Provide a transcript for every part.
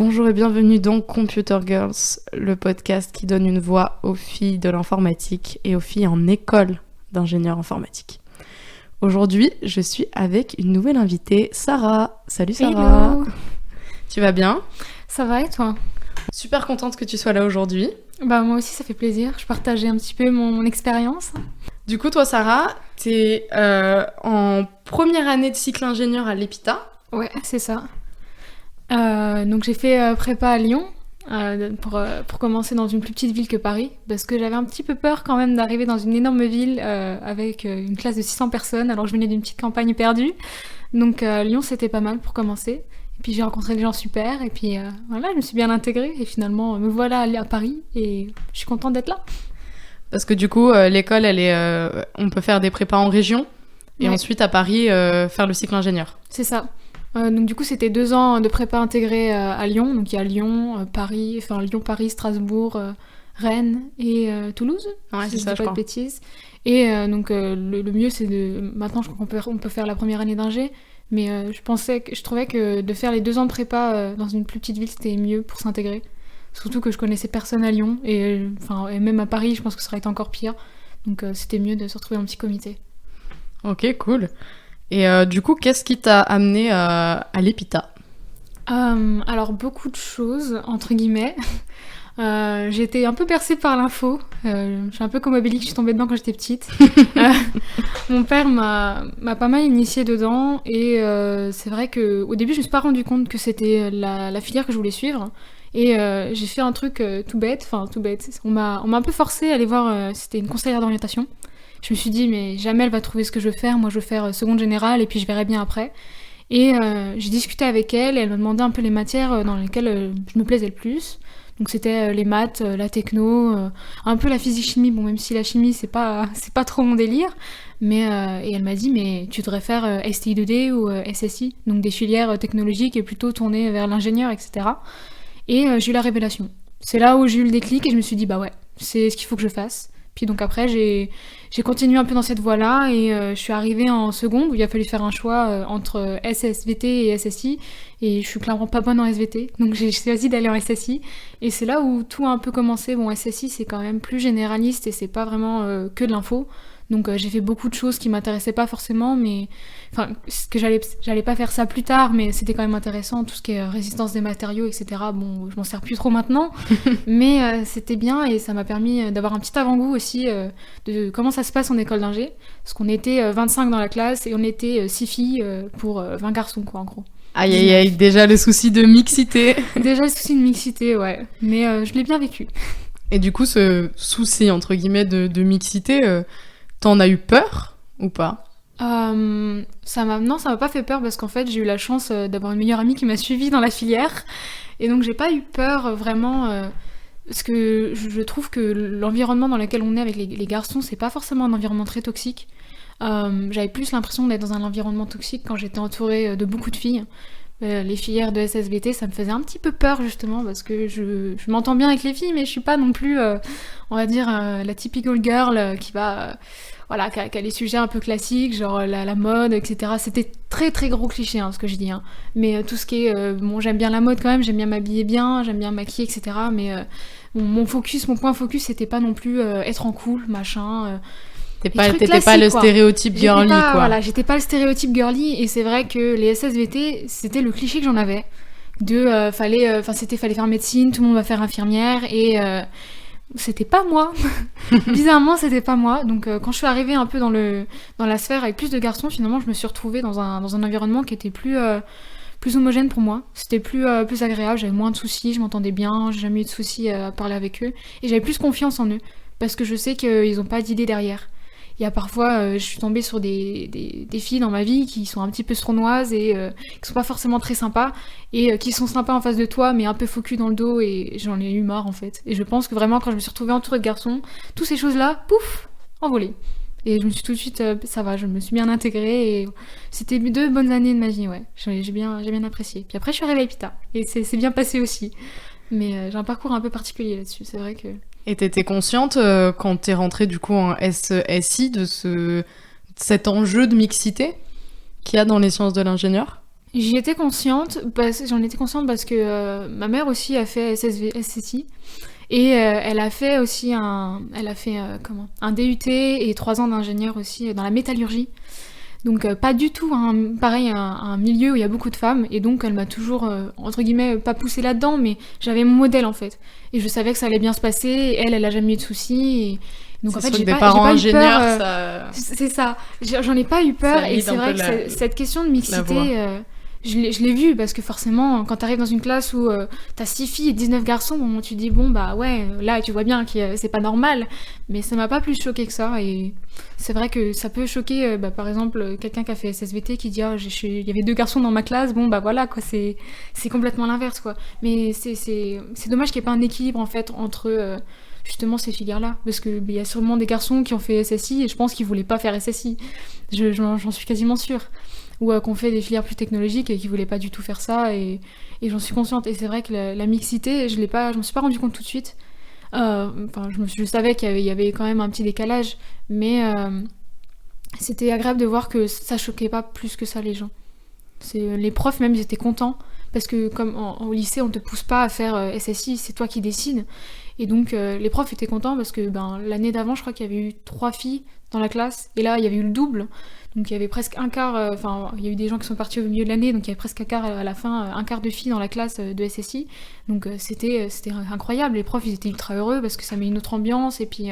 Bonjour et bienvenue dans Computer Girls, le podcast qui donne une voix aux filles de l'informatique et aux filles en école d'ingénieur informatique. Aujourd'hui, je suis avec une nouvelle invitée, Sarah. Salut Sarah. Hello. Tu vas bien ? Ça va et toi ? Super contente que tu sois là aujourd'hui. Bah moi aussi ça fait plaisir, je partageais un petit peu mon expérience. Du coup, toi Sarah, t'es en première année de cycle ingénieur à l'EPITA. Ouais, c'est ça. Donc j'ai fait prépa à Lyon pour commencer dans une plus petite ville que Paris, parce que j'avais un petit peu peur quand même d'arriver dans une énorme ville avec une classe de 600 personnes, alors que je venais d'une petite campagne perdue. Donc Lyon c'était pas mal pour commencer. Et puis j'ai rencontré des gens super, et puis voilà, je me suis bien intégrée, et finalement me voilà à Paris, et je suis contente d'être là. Parce que du coup, l'école, on peut faire des prépas en région, et Ouais. ensuite à Paris, faire le cycle ingénieur. C'est ça. Donc du coup, c'était 2 ans de prépa intégrée à Lyon. Donc il y a Lyon, Lyon, Paris, Strasbourg, Rennes et Toulouse. Ouais, si c'est je ça, dis je pas crois. de bêtises. Et le mieux, c'est de... Maintenant, je crois on peut faire la première année d'ingé. Mais je trouvais que de faire les 2 ans de prépa dans une plus petite ville, c'était mieux pour s'intégrer. Surtout que je connaissais personne à Lyon. Et même à Paris, je pense que ça aurait été encore pire. Donc c'était mieux de se retrouver en petit comité. Ok, cool. Et du coup, qu'est-ce qui t'a amené à l'EPITA ? Alors beaucoup de choses, entre guillemets. J'ai été un peu bercée par l'info. Je suis un peu comme Obélix, je suis tombée dedans quand j'étais petite. Mon père m'a pas mal initiée dedans, et c'est vrai qu'au début je me suis pas rendu compte que c'était la filière que je voulais suivre. Et j'ai fait un truc tout bête. On m'a un peu forcée à aller voir, c'était une conseillère d'orientation. Je me suis dit, mais jamais elle va trouver ce que je veux faire. Moi, je veux faire seconde générale et puis je verrai bien après. Et j'ai discuté avec elle et elle m'a demandé un peu les matières dans lesquelles je me plaisais le plus. Donc c'était les maths, la techno, un peu la physique-chimie. Bon, même si la chimie, c'est pas trop mon délire. Mais, et elle m'a dit, mais tu devrais faire STI2D ou SSI, donc des filières technologiques et plutôt tournées vers l'ingénieur, etc. Et j'ai eu la révélation. C'est là où j'ai eu le déclic et je me suis dit, bah ouais, c'est ce qu'il faut que je fasse. Puis donc après, j'ai continué un peu dans cette voie-là, et je suis arrivée en seconde où il a fallu faire un choix entre SSVT et SSI, et je suis clairement pas bonne en SVT, donc j'ai choisi d'aller en SSI, et c'est là où tout a un peu commencé. Bon, SSI c'est quand même plus généraliste et c'est pas vraiment que de l'info, donc j'ai fait beaucoup de choses qui m'intéressaient pas forcément, mais enfin, que j'allais pas faire ça plus tard, mais c'était quand même intéressant, tout ce qui est résistance des matériaux, etc. Bon, je m'en sers plus trop maintenant, mais c'était bien, et ça m'a permis d'avoir un petit avant-goût aussi de comment ça se passe en école d'ingé, parce qu'on était 25 dans la classe et on était 6 filles pour 20 garçons, quoi, en gros. Aïe aïe aïe, déjà le souci de mixité. Déjà le souci de mixité, ouais, mais je l'ai bien vécu. Et du coup, ce souci, entre guillemets, de mixité, t'en as eu peur ou pas ? Non, ça m'a pas fait peur, parce qu'en fait j'ai eu la chance d'avoir une meilleure amie qui m'a suivie dans la filière, et donc j'ai pas eu peur vraiment, parce que je trouve que l'environnement dans lequel on est avec les garçons, c'est pas forcément un environnement très toxique. J'avais plus l'impression d'être dans un environnement toxique quand j'étais entourée de beaucoup de filles. Les filières de SSVT, ça me faisait un petit peu peur, justement, parce que je m'entends bien avec les filles, mais je suis pas non plus, on va dire, la typical girl qui va... voilà, qui a les sujets un peu classiques, genre la mode, etc. C'était très très gros cliché, hein, ce que je dis. Hein. Mais tout ce qui est... bon, j'aime bien la mode quand même, j'aime bien m'habiller bien, j'aime bien maquiller, etc. Mais mon point focus, c'était pas non plus être en cool, machin... T'étais pas le stéréotype girly, quoi. Voilà, j'étais pas le stéréotype girly, et c'est vrai que les SSVT, c'était le cliché que j'en avais. Fallait faire médecine, tout le monde va faire infirmière, et c'était pas moi. Bizarrement, c'était pas moi. Donc quand je suis arrivée un peu dans la sphère avec plus de garçons, finalement, je me suis retrouvée dans un environnement qui était plus homogène pour moi. C'était plus agréable, j'avais moins de soucis, je m'entendais bien, j'ai jamais eu de soucis à parler avec eux, et j'avais plus confiance en eux, parce que je sais qu'ils ont pas d'idée derrière. Il y a parfois, je suis tombée sur des filles dans ma vie qui sont un petit peu sournoises et qui sont pas forcément très sympas, et qui sont sympas en face de toi mais un peu faux cul dans le dos, et j'en ai eu marre en fait. Et je pense que vraiment, quand je me suis retrouvée entourée de garçons, toutes ces choses-là, pouf, envolées. Et je me suis tout de suite, ça va, je me suis bien intégrée, et c'était 2 bonnes années de ma vie, ouais. J'ai bien apprécié. Puis après, je suis arrivée à l'EPITA, et c'est bien passé aussi. Mais j'ai un parcours un peu particulier là-dessus, c'est vrai que... Et t'étais consciente quand t'es rentrée du coup en SSI de cet enjeu de mixité qu'il y a dans les sciences de l'ingénieur ? J'en étais consciente parce que ma mère aussi a fait SSI. Et elle a fait aussi un DUT et 3 ans d'ingénieur aussi dans la métallurgie. Donc pas du tout un milieu où il y a beaucoup de femmes. Et donc elle m'a toujours, entre guillemets, pas poussée là-dedans, mais j'avais mon modèle en fait. Et je savais que ça allait bien se passer. Et elle a jamais eu de soucis. Donc en fait, j'ai des pas parents eu ingénieurs, peur. ça... C'est ça. J'en ai pas eu peur. Ça Et guide c'est un vrai peu que cette question de mixité, je l'ai vu parce que forcément, quand t'arrives dans une classe où t'as 6 filles et 19 garçons, bon, tu dis bon bah ouais, là tu vois bien que c'est pas normal. Mais ça m'a pas plus choqué que ça. Et c'est vrai que ça peut choquer, par exemple, quelqu'un qui a fait SSVT qui dit il y avait 2 garçons dans ma classe, bon bah voilà quoi, c'est complètement l'inverse quoi. Mais c'est dommage qu'il n'y ait pas un équilibre en fait entre justement ces filières-là, parce que il y a sûrement des garçons qui ont fait SSI et je pense qu'ils voulaient pas faire SSI. J'en suis quasiment sûre. Ou qu'on fait des filières plus technologiques et qui voulaient pas du tout faire ça, et j'en suis consciente. Et c'est vrai que la mixité, je me suis pas rendu compte tout de suite. Je savais qu'il y avait quand même un petit décalage, mais c'était agréable de voir que ça choquait pas plus que ça les gens. Les profs même, ils étaient contents, parce que comme au lycée, on te pousse pas à faire SSI, c'est toi qui décides. Et donc les profs étaient contents parce que l'année d'avant, je crois qu'il y avait eu 3 filles dans la classe, et là il y avait eu le double. Donc il y avait presque un quart, il y a eu des gens qui sont partis au milieu de l'année, donc il y avait presque un quart à la fin, un quart de filles dans la classe de SSI. Donc c'était incroyable, les profs ils étaient ultra heureux parce que ça met une autre ambiance, et puis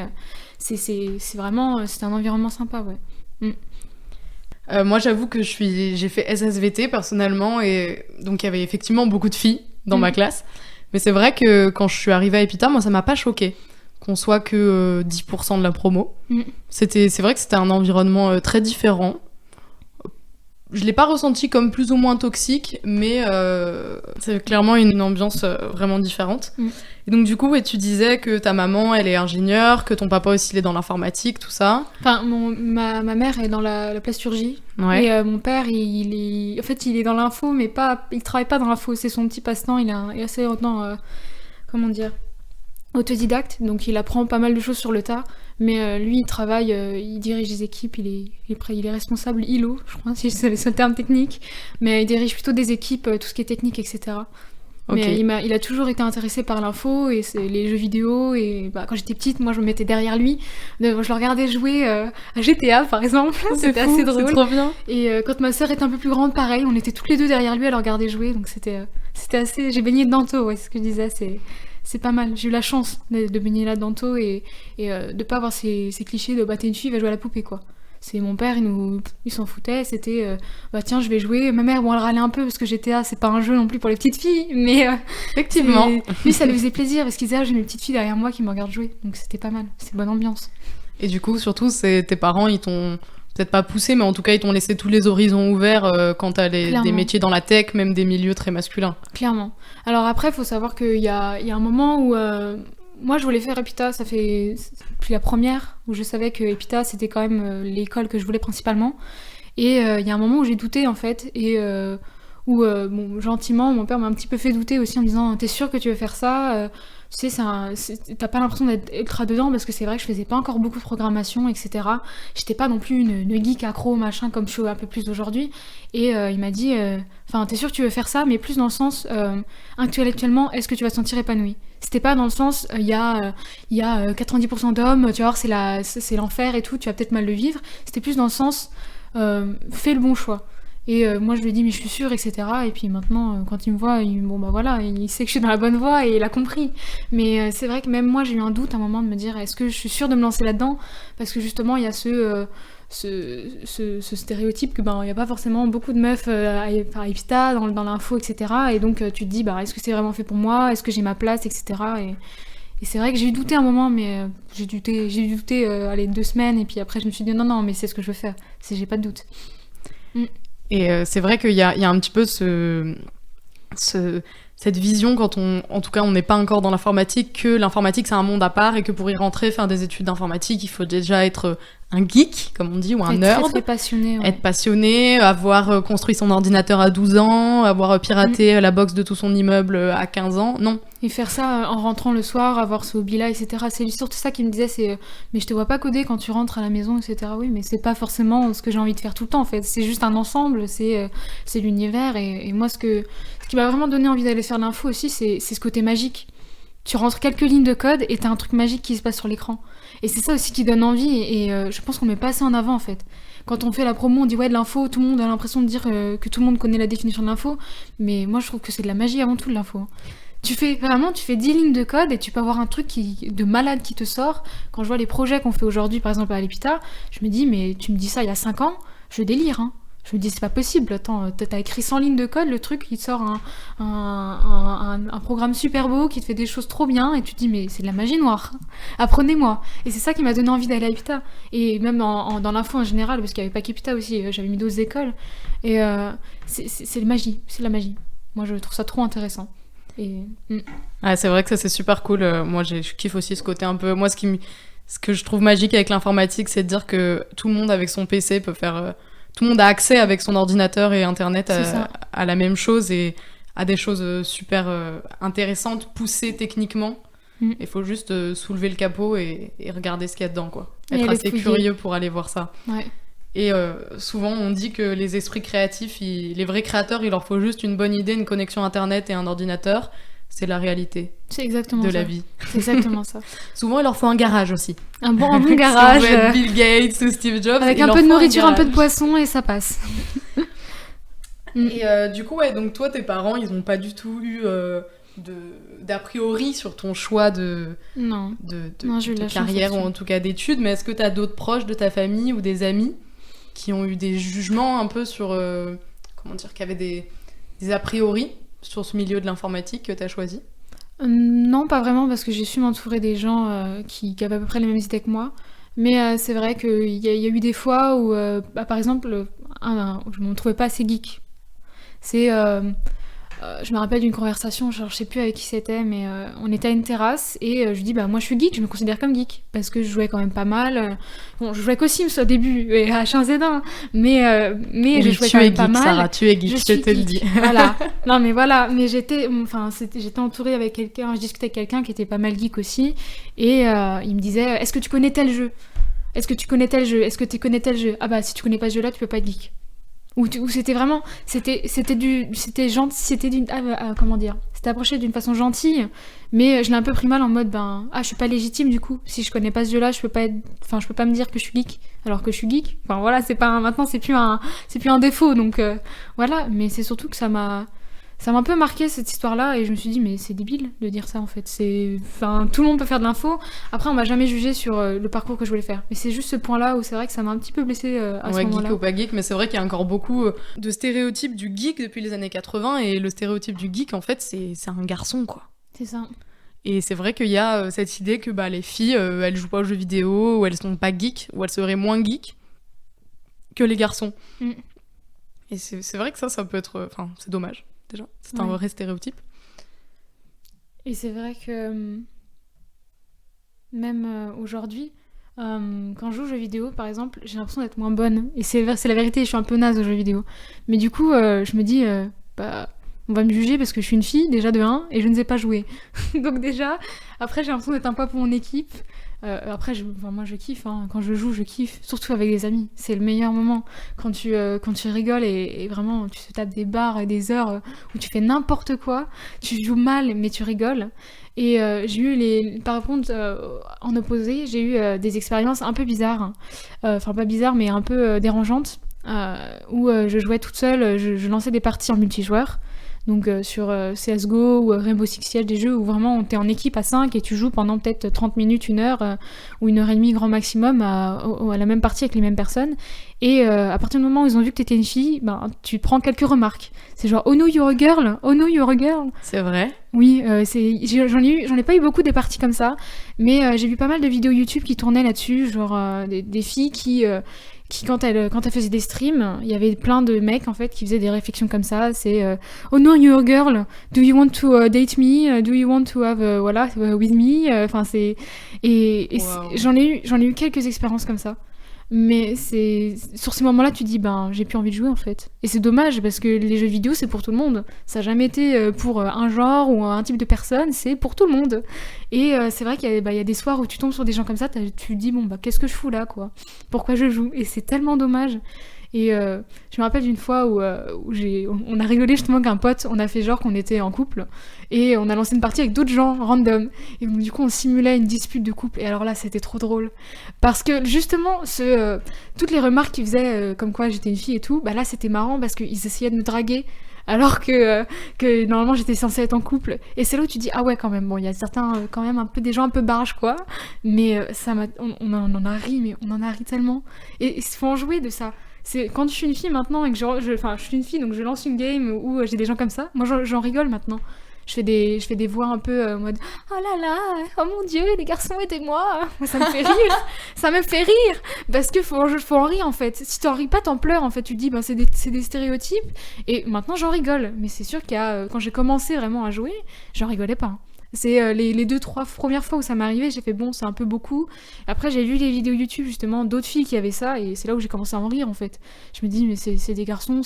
c'est vraiment, c'est un environnement sympa, ouais. Moi j'avoue que j'ai fait SSVT personnellement, et donc il y avait effectivement beaucoup de filles dans ma classe. Mais c'est vrai que quand je suis arrivée à Epita, moi ça m'a pas choquée qu'on soit que 10% de la promo. C'est vrai que c'était un environnement très différent. Je l'ai pas ressenti comme plus ou moins toxique, mais c'est clairement une ambiance vraiment différente. Et donc du coup, tu disais que ta maman, elle est ingénieure, que ton papa aussi, il est dans l'informatique, tout ça. Enfin, ma mère est dans la plasturgie. Ouais. Et mon père, il est dans l'info, mais il travaille pas dans l'info. C'est son petit passe-temps. Il est assez comment dire, autodidacte, donc il apprend pas mal de choses sur le tas, mais lui il travaille, il dirige des équipes, il est responsable ILO, je crois, si c'est le terme technique, mais il dirige plutôt des équipes, tout ce qui est technique, etc. Okay. Mais il a toujours été intéressé par l'info et les jeux vidéo, et quand j'étais petite, moi je me mettais derrière lui, je le regardais jouer à GTA par exemple. C'était assez drôle. C'est trop bien. Et quand ma sœur était un peu plus grande, pareil, on était toutes les deux derrière lui à le regarder jouer, donc c'était assez... J'ai baigné dedans tôt, ouais, c'est ce que je disais, c'est pas mal. J'ai eu la chance de baigner là-dedans tôt et de pas avoir ces clichés de t'es une fille, va jouer à la poupée quoi. C'est mon père, il s'en foutait, c'était tiens, je vais jouer. Ma mère, elle râlait un peu parce que GTA, c'est pas un jeu non plus pour les petites filles, mais effectivement. Lui, ça lui faisait plaisir parce qu'il disait j'ai mes petites filles derrière moi qui me regardent jouer, donc c'était pas mal, c'est bonne ambiance. Et du coup, surtout, tes parents, ils t'ont peut-être pas poussé, mais en tout cas, ils t'ont laissé tous les horizons ouverts quand t'as des métiers dans la tech, même des milieux très masculins. Clairement. Alors après, il faut savoir qu'il y a un moment où moi, je voulais faire Epita, ça fait depuis la première, où je savais que Epita, c'était quand même l'école que je voulais principalement. Et il y a un moment où j'ai douté, en fait, et où, gentiment, mon père m'a un petit peu fait douter aussi en me disant « T'es sûre que tu veux faire ça tu sais, t'as pas l'impression d'être ultra dedans, parce que c'est vrai que je faisais pas encore beaucoup de programmation, etc. J'étais pas non plus une geek accro, machin, comme je suis un peu plus aujourd'hui. Et il m'a dit, t'es sûr que tu veux faire ça, mais plus dans le sens, intellectuellement, est-ce que tu vas te sentir épanouie ? C'était pas dans le sens, il y a 90% d'hommes, tu vas voir, c'est l'enfer et tout, tu vas peut-être mal le vivre. C'était plus dans le sens, fais le bon choix. Et moi je lui ai dit mais je suis sûre, etc. Et puis maintenant quand il me voit, il sait que je suis dans la bonne voie et il a compris. Mais c'est vrai que même moi j'ai eu un doute à un moment de me dire est-ce que je suis sûre de me lancer là-dedans, parce que justement il y a ce stéréotype que il n'y a pas forcément beaucoup de meufs à Epita, dans l'info, etc. Et donc tu te dis est-ce que c'est vraiment fait pour moi, est-ce que j'ai ma place, etc. Et c'est vrai que j'ai eu douté un moment, mais j'ai douté 2 semaines, et puis après je me suis dit non mais c'est ce que je veux faire, j'ai pas de doute. Et c'est vrai qu'il y a un petit peu cette vision quand en tout cas on n'est pas encore dans l'informatique, que l'informatique c'est un monde à part et que pour y rentrer, faire des études d'informatique, il faut déjà être geek, comme on dit, ou un Être nerd. très, très passionné. Être passionné, avoir construit son ordinateur à 12 ans, avoir piraté la box de tout son immeuble à 15 ans. Non. Et faire ça en rentrant le soir, avoir ce hobby-là, etc. C'est surtout ça qui me disait, c'est mais je te vois pas coder quand tu rentres à la maison, etc. Oui, mais c'est pas forcément ce que j'ai envie de faire tout le temps, en fait. C'est juste un ensemble, c'est l'univers. Et moi, ce qui m'a vraiment donné envie d'aller faire l'info aussi, c'est ce côté magique. Tu rentres quelques lignes de code et t'as un truc magique qui se passe sur l'écran. Et c'est ça aussi qui donne envie, et je pense qu'on met pas assez en avant, en fait. Quand on fait la promo, on dit ouais, de l'info, tout le monde a l'impression de dire que tout le monde connaît la définition de l'info, mais moi, je trouve que c'est de la magie avant tout, de l'info. Tu fais 10 lignes de code et tu peux avoir un truc de malade qui te sort. Quand je vois les projets qu'on fait aujourd'hui, par exemple à l'EPITA, je me dis, mais tu me dis ça il y a 5 ans, je délire, hein. Je me dis, c'est pas possible. Attends, t'as écrit 100 lignes de code, le truc, il te sort un programme super beau qui te fait des choses trop bien, et tu te dis, mais c'est de la magie noire. Apprenez-moi. Et c'est ça qui m'a donné envie d'aller à l'EPITA. Et même dans l'info en général, parce qu'il n'y avait pas qu'EPITA aussi, j'avais mis d'autres écoles. Et c'est la magie. C'est de la magie. Moi, je trouve ça trop intéressant. Ah, c'est vrai que ça c'est super cool. Moi je kiffe aussi ce côté un peu. Moi ce que je trouve magique avec l'informatique, c'est de dire que tout le monde avec son PC peut faire. Tout le monde a accès avec son ordinateur et internet à la même chose et à des choses super intéressantes, poussées techniquement. Il faut juste soulever le capot et regarder ce qu'il y a dedans, quoi. Être assez curieux pour aller voir ça. Ouais. Et souvent, on dit que les esprits créatifs, les vrais créateurs, il leur faut juste une bonne idée, une connexion Internet et un ordinateur. C'est la réalité de la vie. C'est exactement ça. Souvent, il leur faut un garage aussi. Un bon garage. Si on veut être Bill Gates ou Steve Jobs. Avec un peu de nourriture, un peu de poisson, et ça passe. Et du coup, ouais, donc toi, tes parents, ils n'ont pas du tout eu d'a priori sur ton choix de carrière ou en tout cas d'études. Mais est-ce que tu as d'autres proches de ta famille ou des amis qui ont eu des jugements un peu sur, qui avaient des a priori sur ce milieu de l'informatique que tu as choisi? Non, pas vraiment, parce que j'ai su m'entourer des gens qui avaient à peu près les mêmes idées que moi. Mais c'est vrai qu'il y a eu des fois où, par exemple, je ne me trouvais pas assez geek. Je me rappelle d'une conversation, genre, je sais plus avec qui c'était, mais on était à une terrasse et je lui dis moi je suis geek, je me considère comme geek parce que je jouais quand même pas mal. Bon, je jouais qu'aux Sims au début et à H1Z1, mais oui, je jouais quand même pas mal. Sarah, tu es geek, je te le dis. Voilà. Non mais voilà, mais j'étais entourée avec quelqu'un, je discutais avec quelqu'un qui était pas mal geek aussi et il me disait est-ce que tu connais tel jeu? Est-ce que tu connais tel jeu? Est-ce que tu connais tel jeu? Ah bah si tu connais pas ce jeu-là, tu peux pas être geek. Où c'était vraiment, c'était approché d'une façon gentille, mais je l'ai un peu pris mal en mode je suis pas légitime du coup, si je connais pas ce jeu-là, je peux pas me dire que je suis geek alors que je suis geek. Enfin voilà, maintenant c'est plus un défaut, donc voilà, mais c'est surtout que ça m'a un peu marqué cette histoire-là et je me suis dit mais c'est débile de dire ça en fait. Tout le monde peut faire de l'info. Après on m'a jamais jugé sur le parcours que je voulais faire. Mais c'est juste ce point-là où c'est vrai que ça m'a un petit peu blessée à ce moment-là. Geek ou pas geek, mais c'est vrai qu'il y a encore beaucoup de stéréotypes du geek depuis les années 80 et le stéréotype du geek en fait c'est un garçon quoi. C'est ça. Et c'est vrai qu'il y a cette idée que les filles elles jouent pas aux jeux vidéo ou elles sont pas geeks ou elles seraient moins geeks que les garçons. Et c'est vrai que ça peut être... c'est dommage. Déjà, c'est un vrai stéréotype. Et c'est vrai que même aujourd'hui, quand je joue aux jeux vidéo, par exemple, j'ai l'impression d'être moins bonne. Et c'est la vérité, je suis un peu naze aux jeux vidéo. Mais du coup, je me dis, on va me juger parce que je suis une fille, déjà de 1, et je ne sais pas jouer. Donc déjà, après, j'ai l'impression d'être un poids pour mon équipe. Après, moi je kiffe, hein. Quand je joue, je kiffe, surtout avec des amis. C'est le meilleur moment quand tu rigoles et vraiment tu te tapes des barres et des heures où tu fais n'importe quoi, tu joues mal mais tu rigoles. Et j'ai eu par contre en opposé, j'ai eu des expériences un peu bizarres, enfin pas bizarres mais un peu dérangeantes, où je jouais toute seule, je lançais des parties en multijoueur. Donc sur CSGO ou Rainbow Six Siege, des jeux où vraiment t'es en équipe à 5 et tu joues pendant peut-être 30 minutes, 1 heure ou 1h30 grand maximum à la même partie avec les mêmes personnes. Et à partir du moment où ils ont vu que t'étais une fille, tu prends quelques remarques. C'est genre « Oh no, you're a girl! Oh no, you're a girl !» C'est vrai? Oui, j'en ai pas eu beaucoup des parties comme ça, mais j'ai vu pas mal de vidéos YouTube qui tournaient là-dessus, genre des filles qui quand elle faisait des streams, il y avait plein de mecs en fait qui faisaient des réflexions comme ça. C'est oh no, you're a girl. Do you want to date me? Do you want to have with me? Enfin j'en ai eu quelques expériences comme ça. Mais c'est sur ces moments-là, tu dis, ben, j'ai plus envie de jouer en fait. Et c'est dommage parce que les jeux vidéo, c'est pour tout le monde. Ça n'a jamais été pour un genre ou un type de personne, c'est pour tout le monde. Et c'est vrai qu'il y a, il y a des soirs où tu tombes sur des gens comme ça, tu te dis, bon, bah, qu'est-ce que je fous là, quoi? Pourquoi je joue? Et c'est tellement dommage. Et je me rappelle d'une fois où on a rigolé justement qu'un pote, on a fait genre qu'on était en couple et on a lancé une partie avec d'autres gens random. Et donc, du coup, on simulait une dispute de couple. Et alors là, c'était trop drôle. Parce que justement, toutes les remarques qu'ils faisaient, comme quoi j'étais une fille et tout, bah là, c'était marrant parce qu'ils essayaient de me draguer. Alors que normalement j'étais censée être en couple. Et c'est là où tu dis, ah ouais, quand même, bon, il y a certains, quand même, un peu des gens un peu barges, quoi. Mais on en a ri, mais on en a ri tellement. Et il faut en jouer de ça. C'est quand je suis une fille maintenant et que je suis une fille donc je lance une game où j'ai des gens comme ça, moi j'en rigole maintenant. Je fais des voix un peu en mode oh là là, oh mon dieu, les garçons aidez-moi. Ça me fait rire, ça me fait rire parce que faut en rire en fait. Si t'en ris pas, t'en pleures en fait. Tu te dis ben c'est des stéréotypes et maintenant j'en rigole. Mais c'est sûr qu'il y a quand j'ai commencé vraiment à jouer, j'en rigolais pas. C'est les 2-3 premières fois où ça m'est arrivé, j'ai fait bon, c'est un peu beaucoup. Après, j'ai vu les vidéos YouTube justement d'autres filles qui avaient ça et c'est là où j'ai commencé à en rire en fait. Je me dis, mais c'est des garçons,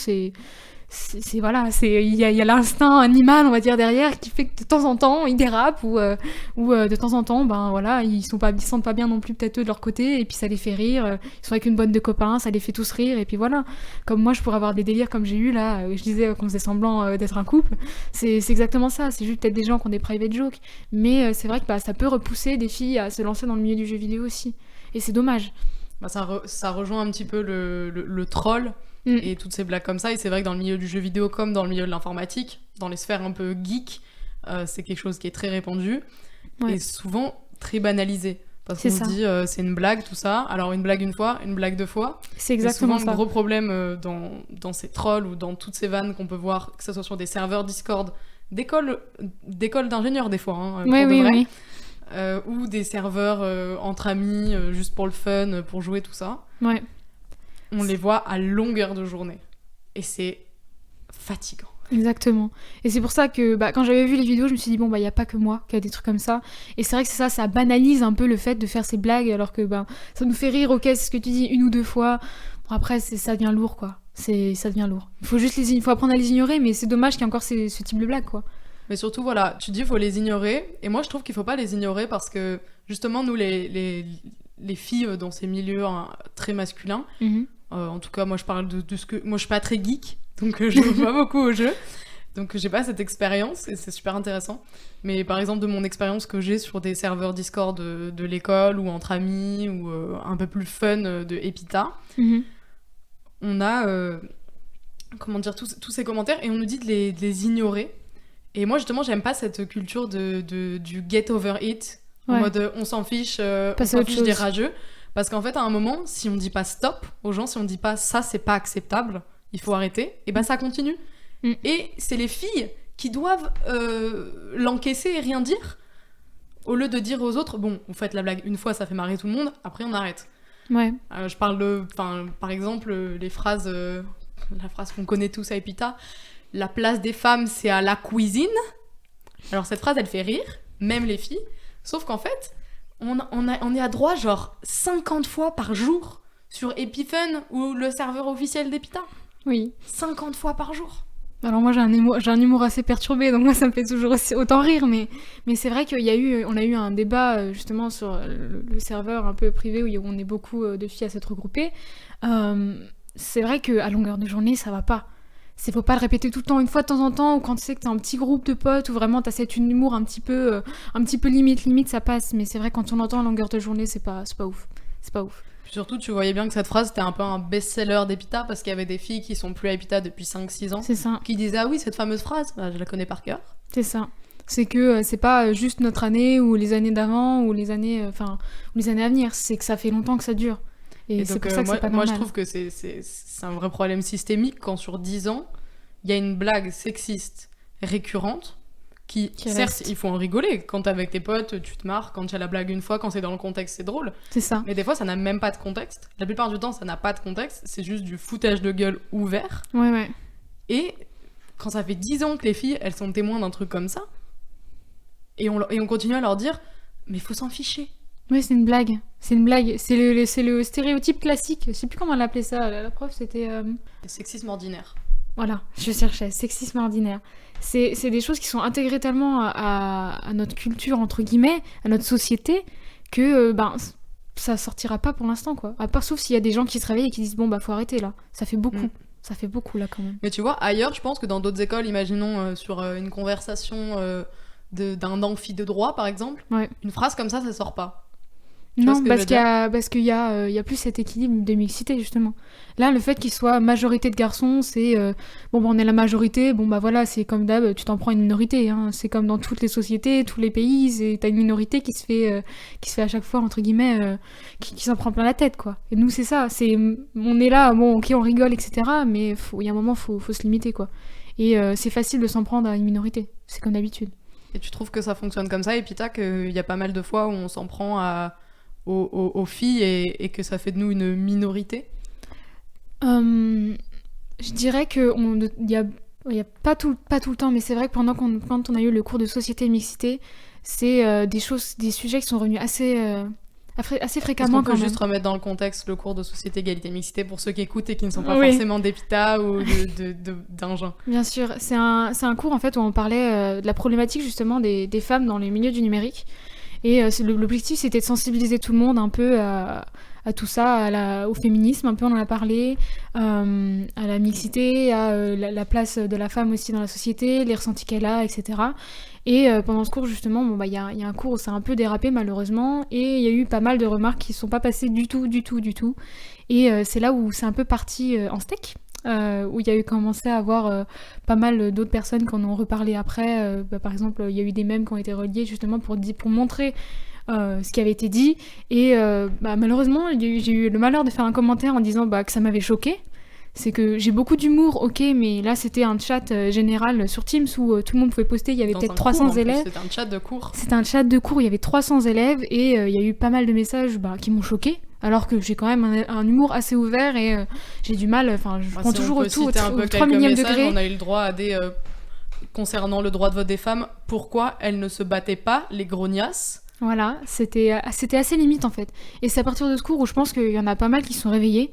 voilà, il y a l'instinct animal, on va dire, derrière qui fait que de temps en temps ils dérapent ou de temps en temps, ben voilà, ils se sentent pas bien non plus peut-être eux de leur côté et puis ça les fait rire. Ils sont avec une bande de copains, ça les fait tous rire et puis voilà. Comme moi, je pourrais avoir des délires comme j'ai eu là, je disais qu'on faisait semblant d'être un couple. C'est exactement ça. C'est juste peut-être des gens qui ont des private jokes, mais c'est vrai que bah, ça peut repousser des filles à se lancer dans le milieu du jeu vidéo aussi. Et c'est dommage. Bah, ça rejoint un petit peu le troll. Et toutes ces blagues comme ça, et c'est vrai que dans le milieu du jeu vidéo comme dans le milieu de l'informatique, dans les sphères un peu geek, c'est quelque chose qui est très répandu et souvent très banalisé parce qu'on se dit c'est une blague tout ça, alors une blague une fois, une blague deux fois, c'est exactement souvent ça. Le gros problème dans ces trolls ou dans toutes ces vannes qu'on peut voir, que ce soit sur des serveurs Discord d'écoles d'ingénieurs des fois hein, oui. Ou des serveurs entre amis juste pour le fun, pour jouer tout ça. Ouais. On les voit à longueur de journée. Et c'est fatigant. Exactement. Et c'est pour ça que quand j'avais vu les vidéos, je me suis dit, bon, il n'y a pas que moi qui a des trucs comme ça. Et c'est vrai que c'est ça banalise un peu le fait de faire ces blagues, alors que ça nous fait rire, ok, c'est ce que tu dis une ou deux fois. Bon, après, ça devient lourd, quoi. Ça devient lourd. Il faut apprendre à les ignorer, mais c'est dommage qu'il y ait encore ce type de blagues, quoi. Mais surtout, voilà, tu dis il faut les ignorer. Et moi, je trouve qu'il faut pas les ignorer parce que, justement, nous, les filles dans ces milieux très masculins, en tout cas, moi, je parle de ce que... Moi, je suis pas très geek, donc je joue pas beaucoup aux jeux. Donc, j'ai pas cette expérience, et c'est super intéressant. Mais par exemple, de mon expérience que j'ai sur des serveurs Discord de l'école, ou entre amis, ou un peu plus fun de Epita, on a... comment dire, tous ces commentaires, et on nous dit de les ignorer. Et moi, justement, j'aime pas cette culture du get over it, en mode on s'en fiche des rageux. Parce qu'en fait, à un moment, si on dit pas stop aux gens, si on dit pas ça, c'est pas acceptable, il faut arrêter, et ça continue. Et c'est les filles qui doivent l'encaisser et rien dire, au lieu de dire aux autres, bon, vous faites la blague une fois, ça fait marrer tout le monde, après on arrête. Ouais. Je parle par exemple, la phrase qu'on connaît tous à Epita, la place des femmes, c'est à la cuisine. Alors cette phrase, elle fait rire, même les filles, sauf qu'en fait, on est à droit genre 50 fois par jour sur Epifun ou le serveur officiel d'Epita. Oui. 50 fois par jour. Alors moi j'ai un humour assez perturbé, donc moi ça me fait toujours autant rire, mais c'est vrai qu'on a eu un débat justement sur le serveur un peu privé où on est beaucoup de filles à s'être regroupées. C'est vrai qu'à longueur de journée ça va pas. Faut pas le répéter tout le temps, une fois de temps en temps, ou quand tu sais que t'as un petit groupe de potes, ou vraiment t'as cet humour un petit peu limite, ça passe. Mais c'est vrai, quand on l'entend à longueur de journée, c'est pas ouf. C'est pas ouf. Puis surtout, tu voyais bien que cette phrase, c'était un peu un best-seller d'Epita, parce qu'il y avait des filles qui sont plus à Epita depuis 5-6 ans, c'est ça. Qui disaient « Ah oui, cette fameuse phrase, je la connais par cœur. » C'est ça. C'est que c'est pas juste notre année, ou les années d'avant, ou les années à venir. C'est que ça fait longtemps que ça dure. Et c'est donc, pour ça que c'est pas normal. Moi, je trouve que c'est un vrai problème systémique quand sur 10 ans, il y a une blague sexiste récurrente qui certes, il faut en rigoler. Quand t'es avec tes potes, tu te marres. Quand il y a la blague une fois, quand c'est dans le contexte, c'est drôle. C'est ça. Mais des fois, ça n'a même pas de contexte. La plupart du temps, ça n'a pas de contexte. C'est juste du foutage de gueule ouvert. Ouais. Et quand ça fait 10 ans que les filles, elles sont témoins d'un truc comme ça, et on continue à leur dire « Mais faut s'en ficher ». Oui, c'est une blague. C'est une blague. C'est le stéréotype classique. Je sais plus comment elle appelait ça. La prof, c'était... Le sexisme ordinaire. Voilà, je cherchais. Sexisme ordinaire. C'est des choses qui sont intégrées tellement à notre culture, entre guillemets, à notre société, que ça sortira pas pour l'instant, quoi. À part sauf s'il y a des gens qui se réveillent et qui disent bon, faut arrêter, là. Ça fait beaucoup. Ça fait beaucoup, là, quand même. Mais tu vois, ailleurs, je pense que dans d'autres écoles, imaginons sur une conversation d'un amphi de droit, par exemple, une phrase comme ça sort pas. Non, parce qu'il y a plus cet équilibre de mixité, justement. Là, le fait qu'il soit majorité de garçons, c'est... on est la majorité, voilà, c'est comme d'hab, tu t'en prends une minorité. Hein. C'est comme dans toutes les sociétés, tous les pays, t'as une minorité qui se fait à chaque fois, entre guillemets, qui s'en prend plein la tête, quoi. Et nous, c'est ça. On est là, ok, on rigole, etc. Mais il y a un moment, faut se limiter, quoi. Et c'est facile de s'en prendre à une minorité. C'est comme d'habitude. Et tu trouves que ça fonctionne comme ça, et puis qu'il y a pas mal de fois où on s'en prend aux filles et que ça fait de nous une minorité? Je dirais qu'il y a pas tout le temps, mais c'est vrai que quand on a eu le cours de société et mixité, c'est des sujets qui sont revenus assez fréquemment. Est-ce qu'on peut juste remettre dans le contexte le cours de société, égalité, mixité pour ceux qui écoutent et qui ne sont pas forcément d'EPITA ou d'Ingin? Bien sûr, c'est un cours en fait où on parlait de la problématique justement des femmes dans les milieux du numérique. Et l'objectif, c'était de sensibiliser tout le monde un peu à tout ça, au féminisme, un peu, on en a parlé, à la mixité, à la place de la femme aussi dans la société, les ressentis qu'elle a, etc. Et pendant ce cours, justement, y a un cours où ça a un peu dérapé, malheureusement, et il y a eu pas mal de remarques qui ne sont pas passées du tout. Et c'est là où c'est un peu parti en steak. Où il y a eu commencé à avoir pas mal d'autres personnes qui en ont reparlé après. Par exemple, il y a eu des mèmes qui ont été reliés justement pour montrer ce qui avait été dit. Et malheureusement, j'ai eu le malheur de faire un commentaire en disant que ça m'avait choquée. C'est que j'ai beaucoup d'humour, ok, mais là c'était un chat général sur Teams où tout le monde pouvait poster, il y avait peut-être 300 élèves. C'était un chat de cours. C'était un chat de cours, il y avait 300 élèves et il y a eu pas mal de messages qui m'ont choquée. Alors que j'ai quand même un humour assez ouvert et j'ai du mal, je prends toujours au 3 millième degré. On a eu le droit à des... concernant le droit de vote des femmes, pourquoi elles ne se battaient pas, les grognasses? Voilà, c'était assez limite en fait. Et c'est à partir de ce cours où je pense qu'il y en a pas mal qui se sont réveillés.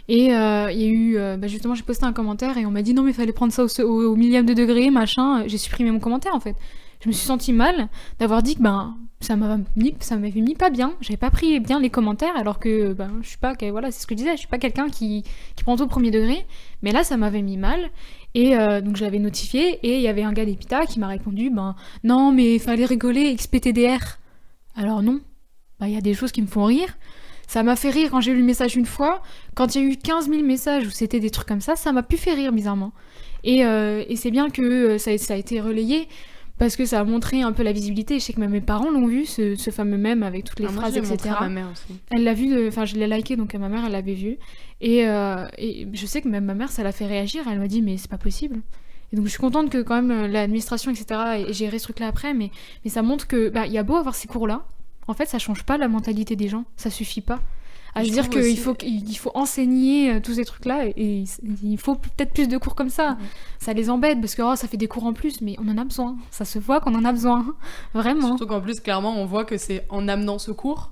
Et il y a eu, justement, j'ai posté un commentaire et on m'a dit non mais il fallait prendre ça au millième de degré, machin. J'ai supprimé mon commentaire en fait. Je me suis sentie mal d'avoir dit que ça m'avait mis pas bien. J'avais pas pris bien les commentaires alors que je suis pas, voilà, c'est ce que je disais, je suis pas quelqu'un qui prend tout au premier degré. Mais là ça m'avait mis mal et donc j'avais notifié et il y avait un gars d'EPITA qui m'a répondu non mais fallait rigoler XPTDR. Alors non, il y a des choses qui me font rire. Ça m'a fait rire quand j'ai lu le message une fois. Quand il y a eu 15 000 messages où c'était des trucs comme ça m'a pu faire rire bizarrement. Et c'est bien que ça a été relayé parce que ça a montré un peu la visibilité. Je sais que même mes parents l'ont vu, ce fameux mème avec toutes les phrases, etc. Montré à ma mère aussi. Elle l'a vu, je l'ai liké, donc ma mère, elle l'avait vu. Et je sais que même ma mère, ça l'a fait réagir. Elle m'a dit, mais c'est pas possible. Et donc je suis contente que quand même l'administration, etc. ait géré ce truc-là après. Mais ça montre que y a beau avoir ces cours-là, en fait, ça change pas la mentalité des gens. Ça suffit pas. À se dire qu'il faut enseigner tous ces trucs-là et il faut peut-être plus de cours comme ça. Mmh. Ça les embête parce que ça fait des cours en plus, mais on en a besoin. Ça se voit qu'on en a besoin, vraiment. Surtout qu'en plus, clairement, on voit que c'est en amenant ce cours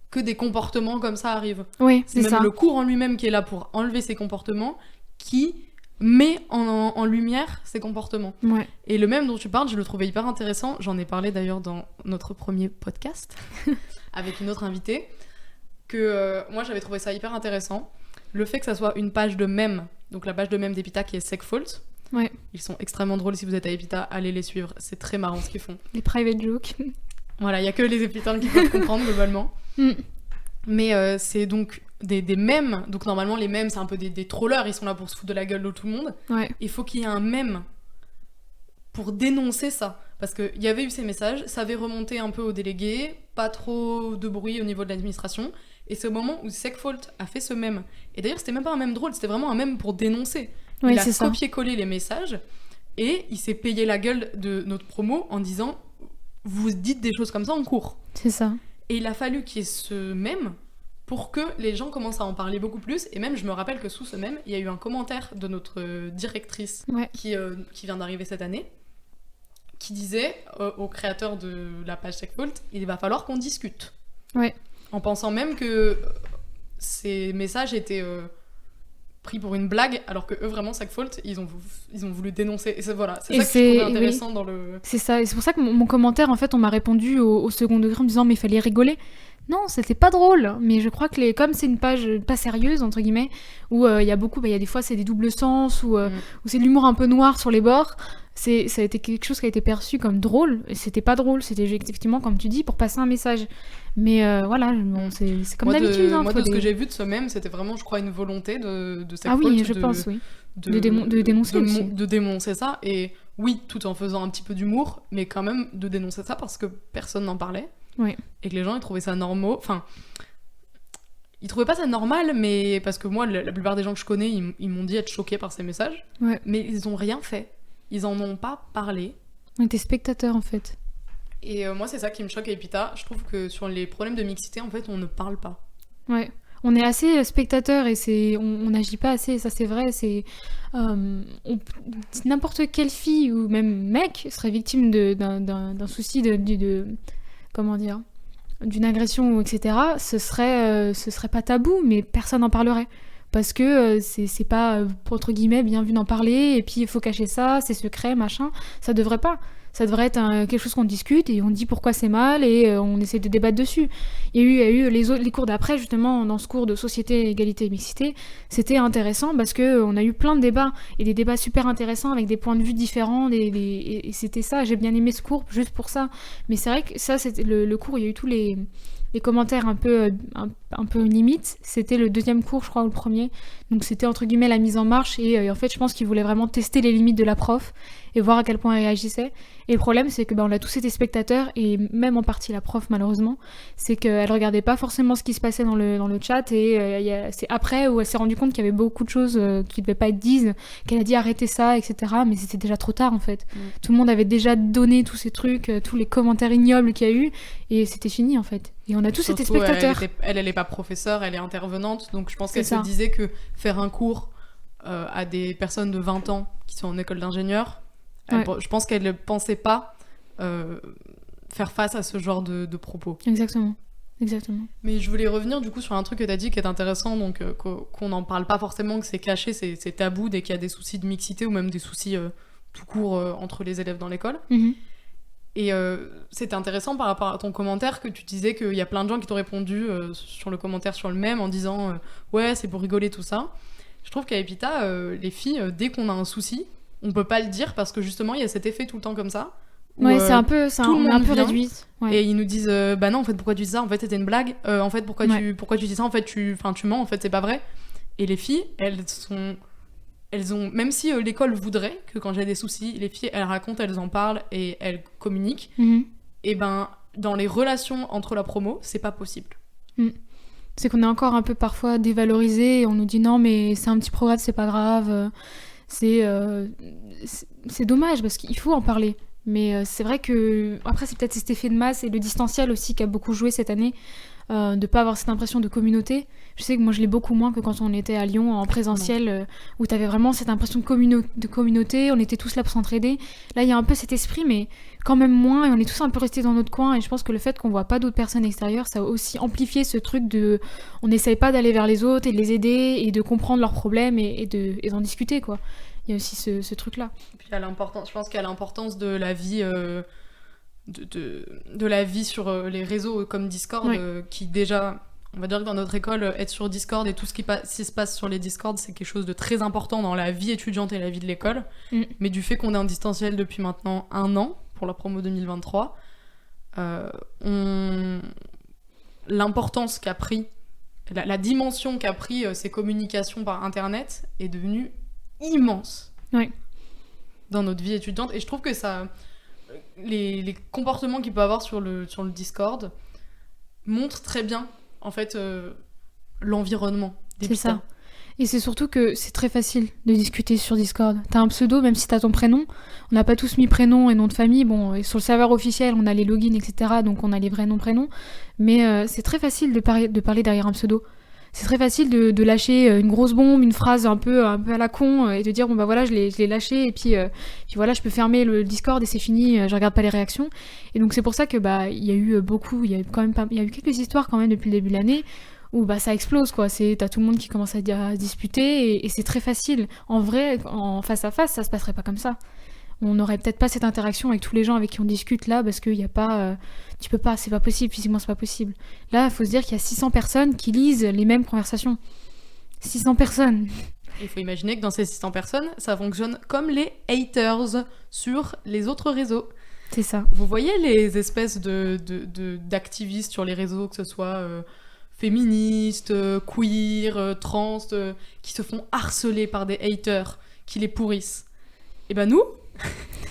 que des comportements comme ça arrivent. Oui, c'est même ça. Le cours en lui-même qui est là pour enlever ces comportements qui met en lumière ces comportements. Ouais. Et le même dont tu parles, je le trouvais hyper intéressant. J'en ai parlé d'ailleurs dans notre premier podcast avec une autre invitée. Que moi j'avais trouvé ça hyper intéressant, le fait que ça soit une page de mèmes, donc la page de mèmes d'EPITA qui est SecFault. Ouais. Ils sont extrêmement drôles, si vous êtes à EPITA, allez les suivre, c'est très marrant ce qu'ils font. Les private jokes. Voilà, il y a que les épitans qui peuvent comprendre globalement. Mais c'est donc des mèmes, donc normalement les mèmes c'est un peu des trollers, ils sont là pour se foutre de la gueule de tout le monde. Ouais. Il faut qu'il y ait un mème pour dénoncer ça. Parce qu'il y avait eu ces messages, ça avait remonté un peu aux délégués, pas trop de bruit au niveau de l'administration, et c'est au moment où SecFault a fait ce mème. Et d'ailleurs, c'était même pas un mème drôle, c'était vraiment un mème pour dénoncer. Oui, il a copié-collé les messages, et il s'est payé la gueule de notre promo en disant « Vous dites des choses comme ça en cours ». C'est ça. Et il a fallu qu'il y ait ce mème pour que les gens commencent à en parler beaucoup plus. Et même, je me rappelle que sous ce mème, il y a eu un commentaire de notre directrice qui vient d'arriver cette année, qui disait au créateur de la page SecFault, il va falloir qu'on discute. Ouais. En pensant même que ces messages étaient pris pour une blague, alors que eux, vraiment, Sackfault, ils ont voulu dénoncer. Et c'est ça que je trouvais intéressant dans le... C'est ça, et c'est pour ça que mon commentaire, en fait, on m'a répondu au second degré en me disant « mais il fallait rigoler ». Non, c'était pas drôle, mais je crois que comme c'est une page pas sérieuse, entre guillemets, où il y a beaucoup, il y a des fois c'est des doubles sens, où c'est de l'humour un peu noir sur les bords, ça a été quelque chose qui a été perçu comme drôle, et c'était pas drôle, c'était effectivement, comme tu dis, pour passer un message. Mais voilà, bon, c'est comme d'habitude. Moi, de ce que j'ai vu de ce mème, c'était vraiment, je crois, une volonté de Sackfault. Ah oui, je pense, oui. De dénoncer aussi. De dénoncer ça, et oui, tout en faisant un petit peu d'humour, mais quand même de dénoncer ça parce que personne n'en parlait. Oui. Et que les gens ils trouvaient ça normal, enfin ils trouvaient pas ça normal, mais parce que moi la plupart des gens que je connais ils m'ont dit être choqués par ces messages, mais ils ont rien fait, ils en ont pas parlé. On était spectateurs en fait. Et moi c'est ça qui me choque à Epita, je trouve que sur les problèmes de mixité en fait on ne parle pas. Ouais. On est assez spectateurs et on n'agit pas assez, ça c'est vrai, n'importe quelle fille ou même mec serait victime d'un souci comment dire, d'une agression, etc., ce serait pas tabou, mais personne n'en parlerait. Parce que c'est pas, entre guillemets, bien vu d'en parler, et puis il faut cacher ça, c'est secret, machin. Ça devrait pas. Ça devrait être quelque chose qu'on discute, et on dit pourquoi c'est mal, et on essaie de débattre dessus. Il y a eu les cours d'après, justement, dans ce cours de société, égalité et mixité, c'était intéressant, parce qu'on a eu plein de débats, et des débats super intéressants, avec des points de vue différents, et c'était ça, j'ai bien aimé ce cours, juste pour ça. Mais c'est vrai que ça, c'était le cours, il y a eu tous les commentaires un peu limite. C'était le deuxième cours, je crois, ou le premier. Donc c'était entre guillemets la mise en marche. Et en fait, je pense qu'ils voulaient vraiment tester les limites de la prof et voir à quel point elle réagissait. Et le problème, c'est que on a tous été spectateurs, et même en partie la prof, malheureusement, c'est qu'elle regardait pas forcément ce qui se passait dans le chat. Et c'est après où elle s'est rendue compte qu'il y avait beaucoup de choses qui devaient pas être dites, qu'elle a dit arrêtez ça, etc. Mais c'était déjà trop tard en fait. Tout le monde avait déjà donné tous ces trucs, tous les commentaires ignobles qu'il y a eu, et c'était fini en fait. Et on a tous été spectateurs. Elle est pas professeure, elle est intervenante, donc je pense qu'elle se disait que faire un cours à des personnes de 20 ans qui sont en école d'ingénieur, je pense qu'elle ne pensait pas faire face à ce genre de propos. Exactement. Mais je voulais revenir du coup sur un truc que tu as dit qui est intéressant, donc qu'on n'en parle pas forcément, que c'est caché, c'est tabou dès qu'il y a des soucis de mixité ou même des soucis tout court entre les élèves dans l'école. Mm-hmm. Et c'était intéressant par rapport à ton commentaire que tu disais qu'il y a plein de gens qui t'ont répondu sur le commentaire sur le mème en disant ouais c'est pour rigoler tout ça. Je trouve qu'à Epita, les filles, dès qu'on a un souci, on peut pas le dire parce que justement il y a cet effet tout le temps comme ça. Ouais, c'est un peu réduit. Ouais. Et ils nous disent bah non en fait pourquoi tu dis ça, en fait c'était une blague, en fait pourquoi tu dis ça, en fait tu mens, en fait c'est pas vrai. Et les filles elles ont, même si l'école voudrait que quand j'ai des soucis, les filles, elles racontent, elles en parlent et elles communiquent, et ben, dans les relations entre la promo, c'est pas possible. C'est qu'on est encore un peu parfois dévalorisé, et on nous dit non, mais c'est un petit progrès, c'est pas grave. C'est dommage, parce qu'il faut en parler. Mais c'est vrai que, après, c'est peut-être cet effet de masse et le distanciel aussi qui a beaucoup joué cette année. De pas avoir cette impression de communauté. Je sais que moi je l'ai beaucoup moins que quand on était à Lyon en présentiel, où t'avais vraiment cette impression de communauté, on était tous là pour s'entraider. Là il y a un peu cet esprit, mais quand même moins, et on est tous un peu restés dans notre coin, et je pense que le fait qu'on voit pas d'autres personnes extérieures, ça a aussi amplifié ce truc de on n'essaye pas d'aller vers les autres et de les aider et de comprendre leurs problèmes et d'en discuter quoi. Il y a aussi ce truc là. Et puis je pense qu'il y a l'importance de la vie de la vie sur les réseaux comme Discord, qui déjà, on va dire que dans notre école, être sur Discord et tout ce qui se passe sur les Discord, c'est quelque chose de très important dans la vie étudiante et la vie de l'école. Mais du fait qu'on est en distanciel depuis maintenant 1 an, pour la promo 2023, l'importance qu'a pris, la dimension qu'a pris ces communications par Internet est devenue immense dans notre vie étudiante. Et je trouve que ça... Les comportements qu'il peut avoir sur le Discord montrent très bien en fait l'environnement des C'est ça. Et c'est surtout que c'est très facile de discuter sur Discord. T'as un pseudo, même si t'as ton prénom. On n'a pas tous mis prénom et nom de famille. Bon, et sur le serveur officiel, on a les logins, etc. Donc on a les vrais noms, prénoms. Mais c'est très facile de parler derrière un pseudo. C'est très facile de lâcher une grosse bombe, une phrase un peu à la con et de dire bon bah voilà je l'ai lâché et puis voilà je peux fermer le Discord et c'est fini, je regarde pas les réactions. Et donc c'est pour ça que bah il y a eu quelques histoires quand même depuis le début de l'année où bah ça explose quoi. T'as tout le monde qui commence à se disputer et c'est très facile. En vrai, en face à face, ça se passerait pas comme ça. On n'aurait peut-être pas cette interaction avec tous les gens avec qui on discute là parce qu'il y a pas tu peux pas, c'est pas possible, physiquement c'est pas possible. Là il faut se dire qu'il y a 600 personnes qui lisent les mêmes conversations. 600 personnes. Il faut imaginer que dans ces 600 personnes ça fonctionne comme les haters sur les autres réseaux. C'est ça. Vous voyez les espèces d'activistes sur les réseaux, que ce soit féministes, queer, trans, qui se font harceler par des haters qui les pourrissent. Et ben nous,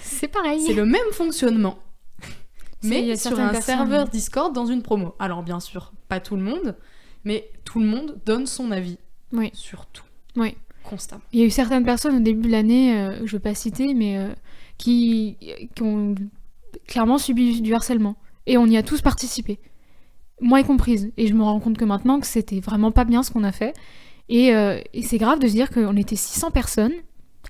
c'est pareil. C'est le même fonctionnement, mais sur un personnes... serveur Discord dans une promo. Alors bien sûr, pas tout le monde, mais tout le monde donne son avis sur tout, constamment. Il y a eu certaines personnes au début de l'année, je ne vais pas citer, mais qui ont clairement subi du harcèlement. Et on y a tous participé, moi y comprise. Et je me rends compte que maintenant que c'était vraiment pas bien ce qu'on a fait. Et c'est grave de se dire qu'on était 600 personnes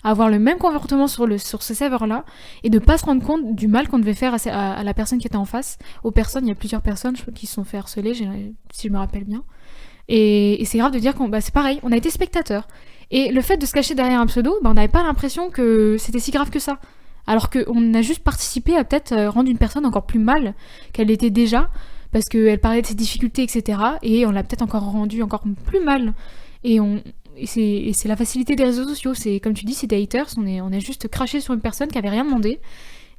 à avoir le même comportement sur ce serveur-là et de pas se rendre compte du mal qu'on devait faire à la personne qui était en face. Aux personnes, il y a plusieurs personnes qui se sont fait harceler, si je me rappelle bien. Et c'est grave de dire c'est pareil, on a été spectateurs. Et le fait de se cacher derrière un pseudo, on n'avait pas l'impression que c'était si grave que ça. Alors qu'on a juste participé à peut-être rendre une personne encore plus mal qu'elle était déjà, parce qu'elle parlait de ses difficultés, etc. Et on l'a peut-être encore rendue encore plus mal. Et c'est la facilité des réseaux sociaux. C'est comme tu dis, c'est des haters. On a juste craché sur une personne qui avait rien demandé.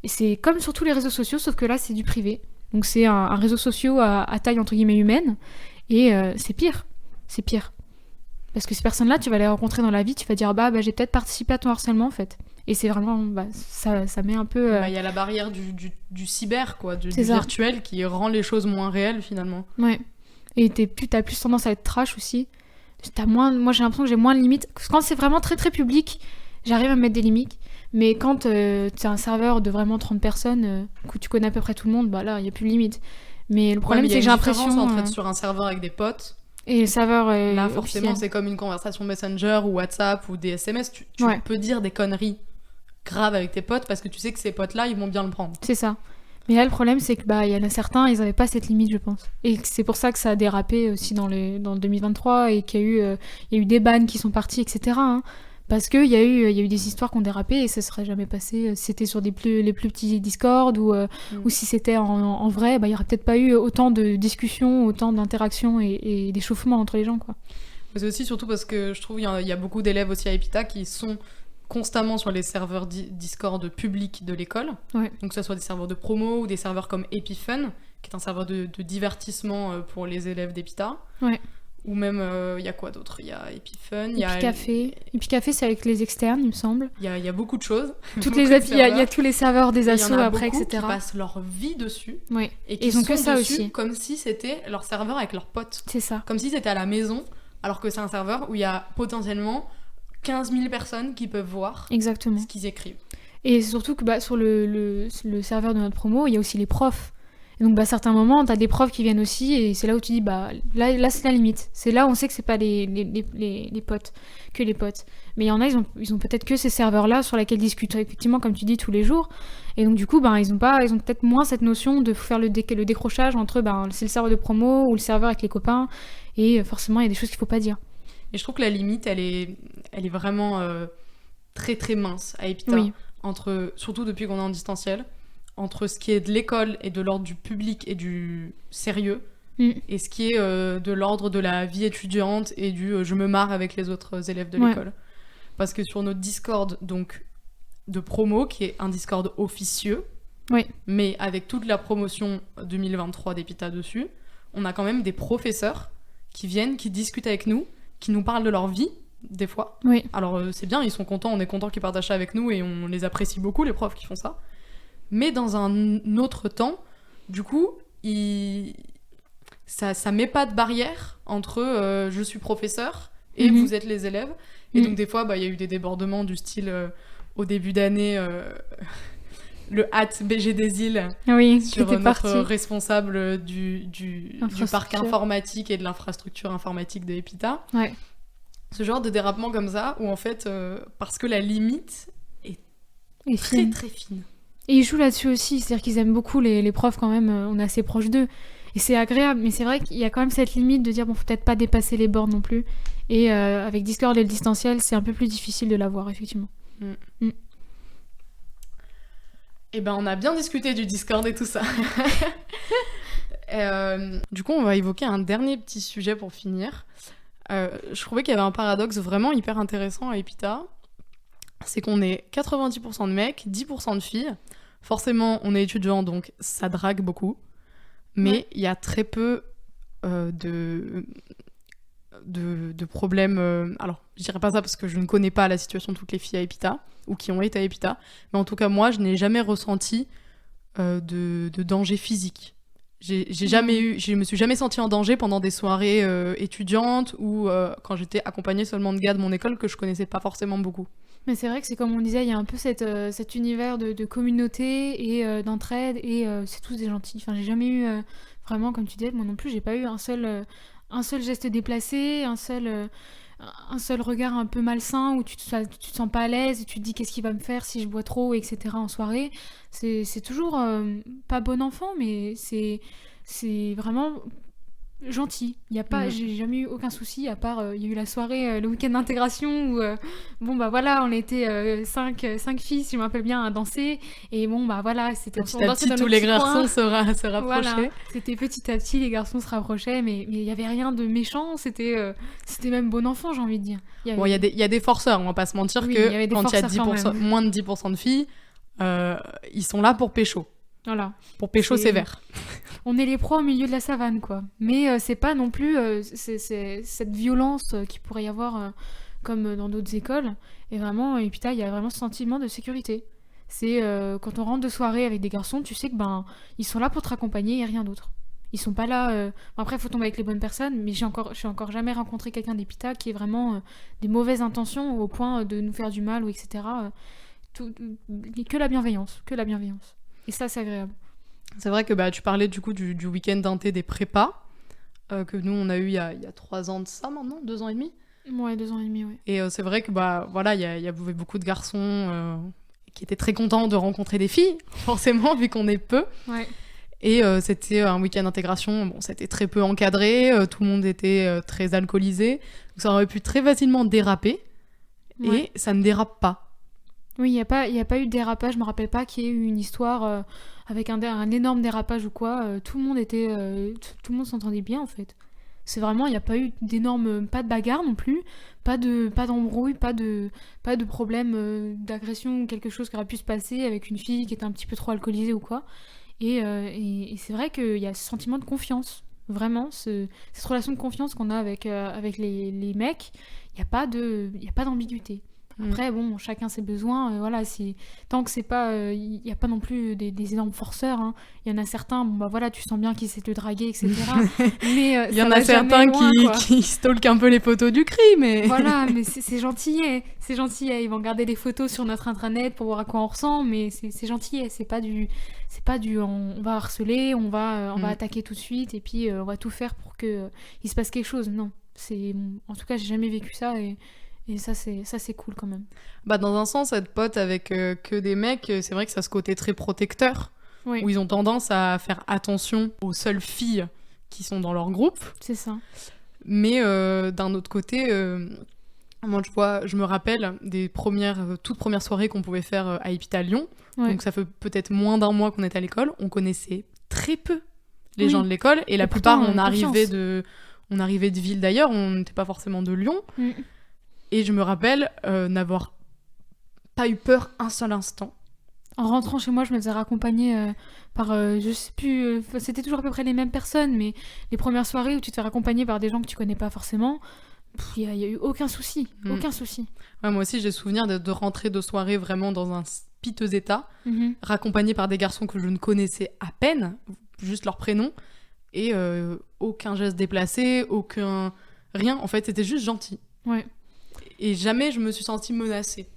Et c'est comme sur tous les réseaux sociaux, sauf que là, c'est du privé. Donc c'est un réseau social à taille entre guillemets humaine. Et c'est pire. C'est pire. Parce que ces personnes-là, tu vas les rencontrer dans la vie, tu vas dire j'ai peut-être participé à ton harcèlement en fait. Et c'est vraiment ça met un peu. Il y a la barrière du cyber quoi, du virtuel qui rend les choses moins réelles finalement. Ouais. Et t'as plus tendance à être trash aussi. Moi j'ai l'impression que j'ai moins de limites. Quand c'est vraiment très très public, j'arrive à me mettre des limites. Mais quand t'as un serveur de vraiment 30 personnes, que tu connais à peu près tout le monde, là il n'y a plus de limites. Mais le problème c'est que j'ai l'impression entre être sur un serveur avec des potes et le serveur là forcément officiel. C'est comme une conversation Messenger ou WhatsApp ou des SMS, tu peux dire des conneries graves avec tes potes parce que tu sais que ces potes là ils vont bien le prendre. C'est ça. Mais là le problème c'est que il y en a certains, ils avaient pas cette limite je pense. Et c'est pour ça que ça a dérapé aussi dans 2023 et qu'il y a eu des bans qui sont partis etc. Parce qu'il y a eu des histoires qui ont dérapé et ça serait jamais passé si c'était sur les plus petits Discord ou si c'était en vrai, il y aurait peut-être pas eu autant de discussions, autant d'interactions et d'échauffements entre les gens quoi. C'est aussi surtout parce que je trouve il y a beaucoup d'élèves aussi à Epita qui sont constamment sur les serveurs Discord publics de l'école, donc que ce soit des serveurs de promo ou des serveurs comme Epifun, qui est un serveur de divertissement pour les élèves d'Epita. Ou même, il y a quoi d'autre ? Il y a Epifun, il y a... Epicafé, c'est avec les externes, il me semble. Il y a beaucoup de choses. Il y a tous les serveurs des assos après, etc. Qui passent leur vie dessus. Et qui sont que ça aussi. Comme si c'était leur serveur avec leurs potes. C'est ça. Comme si c'était à la maison, alors que c'est un serveur où il y a potentiellement 15 000 personnes qui peuvent voir ce qu'ils écrivent. Et surtout que sur le serveur de notre promo, il y a aussi les profs. Et donc à certains moments, t'as des profs qui viennent aussi et c'est là où tu dis là c'est la limite. C'est là où on sait que c'est pas les potes, que les potes. Mais il y en a, ils ont peut-être que ces serveurs-là sur lesquels ils discutent effectivement, comme tu dis, tous les jours. Et donc du coup, ils ont peut-être moins cette notion de faire le décrochage entre c'est le serveur de promo ou le serveur avec les copains. Et forcément, il y a des choses qu'il faut pas dire. Et je trouve que la limite, elle est vraiment très très mince à Epita, surtout depuis qu'on est en distanciel, entre ce qui est de l'école et de l'ordre du public et du sérieux, et ce qui est de l'ordre de la vie étudiante et du je me marre avec les autres élèves de l'école. Parce que sur notre Discord donc, de promo, qui est un Discord officieux, mais avec toute la promotion 2023 d'Epita dessus, on a quand même des professeurs qui viennent, qui discutent avec nous, qui nous parlent de leur vie, des fois. Alors c'est bien, ils sont contents, on est contents qu'ils partagent ça avec nous et on les apprécie beaucoup, les profs qui font ça. Mais dans un autre temps, du coup, ça met pas de barrière entre je suis professeur et vous êtes les élèves. Et donc des fois, il y a eu des débordements du style au début d'année, le @BG des îles Oui, sur c'était notre parti. responsable du parc Infrastructure. informatique et de l'infrastructure informatique de Epita. Ouais. Ce genre de dérapement comme ça, où en fait, parce que la limite est Et très fine. très fine. Et ils jouent là-dessus aussi, c'est-à-dire qu'ils aiment beaucoup les profs quand même, on est assez proche d'eux. Et c'est agréable, mais c'est vrai qu'il y a quand même cette limite de dire bon, faut peut-être pas dépasser les bornes non plus. Et avec Discord et le distanciel, c'est un peu plus difficile de l'avoir, effectivement. Eh ben, on a bien discuté du Discord et tout ça. Du coup, on va évoquer un dernier petit sujet pour finir. Je trouvais qu'il y avait un paradoxe vraiment hyper intéressant à Epita. C'est qu'on est 90% de mecs, 10% de filles. Forcément, on est étudiant, donc ça drague beaucoup. Mais il y a très peu de problèmes. Alors, je dirais pas ça parce que je ne connais pas la situation de toutes les filles à Epita, ou qui ont été à Epita. Mais en tout cas, moi, je n'ai jamais ressenti de danger physique. Je me suis jamais sentie en danger pendant des soirées étudiantes ou quand j'étais accompagnée seulement de gars de mon école que je connaissais pas forcément beaucoup. Mais c'est vrai que c'est comme on disait, il y a un peu cet univers de communauté et d'entraide, et c'est tous des gentils. Enfin, j'ai jamais eu vraiment, comme tu disais, moi non plus, j'ai pas eu un seul geste déplacé, un seul regard un peu malsain où tu te sens pas à l'aise et tu te dis qu'est-ce qu'il va me faire si je bois trop, etc. en soirée. C'est toujours pas bon enfant, mais c'est vraiment gentil. Il y a pas, j'ai jamais eu aucun souci, à part il y a eu la soirée, le week-end d'intégration où bon bah voilà, on était cinq filles, si je me rappelle bien, à danser, et bon bah voilà, c'était Petit à petit, tous les garçons se rapprochaient. Voilà, c'était petit à petit, les garçons se rapprochaient, mais il y avait rien de méchant, c'était même bon enfant, j'ai envie de dire. Bon, il y a des forceurs, on va pas se mentir, Oui, que il y avait des quand il y a forceurs quand même. moins de 10% de filles, ils sont là pour pécho. Voilà. Pour pécho sévère. On est les proies au milieu de la savane, quoi. Mais c'est pas non plus c'est cette violence qu'il pourrait y avoir comme dans d'autres écoles. Et vraiment, et putain, il y a vraiment ce sentiment de sécurité. C'est quand on rentre de soirée avec des garçons, tu sais que ils sont là pour te raccompagner et rien d'autre. Ils sont pas là. Après, il faut tomber avec les bonnes personnes, mais j'ai encore jamais rencontré quelqu'un d'Epita qui ait vraiment des mauvaises intentions au point de nous faire du mal ou etc. Que la bienveillance, que la bienveillance. Et ça, c'est agréable. C'est vrai que tu parlais du coup du week-end d'inté des prépas, que nous on a eu il y a 3 ans de ça maintenant, 2 ans et demi. Ouais, 2 ans et demi, ouais. Et c'est vrai que voilà, il y avait beaucoup de garçons qui étaient très contents de rencontrer des filles, forcément, vu qu'on est peu. Ouais. Et c'était un week-end d'intégration, bon, c'était très peu encadré, tout le monde était très alcoolisé, donc ça aurait pu très facilement déraper, et ça ne dérape pas. Oui, il y a pas eu de dérapage, je me rappelle pas qu'il y ait eu une histoire avec un énorme dérapage ou quoi, tout le monde s'entendait bien en fait. C'est vraiment, il n'y a pas eu pas de bagarre non plus, pas d'embrouille, pas de problème d'agression ou quelque chose qui aurait pu se passer avec une fille qui était un petit peu trop alcoolisée ou quoi. Et c'est vrai qu'il y a ce sentiment de confiance, vraiment, cette relation de confiance qu'on a avec les mecs, il n'y a pas d'ambiguïté. Après, bon, chacun ses besoins, voilà, tant que c'est pas, il n'y a pas non plus des énormes forceurs, hein. Il y en a certains, bon bah voilà, tu sens bien qu'ils essaient de te draguer, etc. Mais il y en a certains qui stalkent un peu les photos du cri, mais... Voilà, mais c'est gentillet, ils vont regarder les photos sur notre intranet pour voir à quoi on ressemble, mais c'est gentillet, c'est pas du on va harceler, on va attaquer tout de suite, et puis on va tout faire pour que il se passe quelque chose. Non, en tout cas, j'ai jamais vécu ça, et ça c'est cool quand même. Dans un sens, être pote avec que des mecs, c'est vrai que ça a ce côté très protecteur, où ils ont tendance à faire attention aux seules filles qui sont dans leur groupe. C'est ça. Mais d'un autre côté, moi je me rappelle des toutes premières soirées qu'on pouvait faire à Epita Lyon. Donc ça fait peut-être moins d'un mois qu'on était à l'école. On connaissait très peu les gens de l'école, et la plupart on arrivait de villes d'ailleurs, on n'était pas forcément de Lyon. Et je me rappelle n'avoir pas eu peur un seul instant. En rentrant chez moi, je me faisais raccompagner par, je sais plus, c'était toujours à peu près les mêmes personnes, mais les premières soirées où tu te fais raccompagner par des gens que tu connais pas forcément, il y a eu aucun souci, aucun souci. Ouais, moi aussi, j'ai souvenir de rentrer de soirée vraiment dans un piteux état, raccompagnée par des garçons que je ne connaissais à peine, juste leur prénom, et aucun geste déplacé, aucun... rien. En fait, c'était juste gentil. Ouais. Et jamais je me suis sentie menacée.